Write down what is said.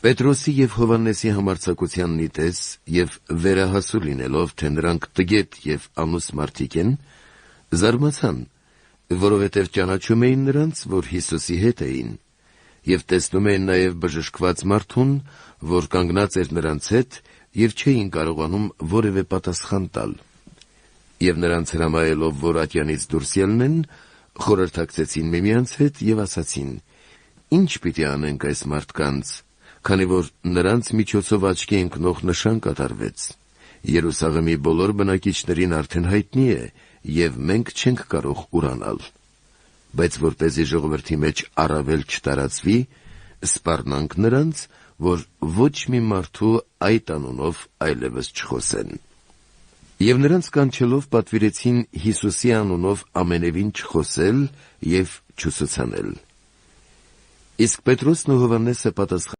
Պետրոսի և Հովհաննեսի համարձակությանն նիտես և վերահասու լինելով, թե նրանք տգետ և անուս մարդիկ են, զարմացան, որովհետև ճանաչում էին նրանց, որ Հիսուսի հետ էին, և տեսնում էին նաև բժշկված մարդուն, որ կանգնած էր նրանց հետ, և չէին կարողանում որևէ պատասխան տալ։ Եվ նրանց հրամայելով, որ ատյանից դուրս ելնեն, խորհրդակցեցին միմյանց հետ և ասացին. «Ի՞նչ պիտի անենք այս մարդկանց, քանի որ նրանց միջոցով աչքի ընկնող նշան կատարվեց։ Երուսաղեմի բոլոր բնակիչներին արդեն հայտնի է, և մենք չենք կարող ուրանալ։ Բայց որպեսզի ժողովրդի մեջ առավել չտարածվի, սպառնանք նրանց, որ ոչ մի մարդու այդ անունով այլևս չխոսեն»։ Եվ նրանց կանչելով պատվիրեցին Հիսուսի անունով ամենևին չխոսել և չուսուցանել։ Իսկ Պետրոսն ու Հովհաննեսը պատասխան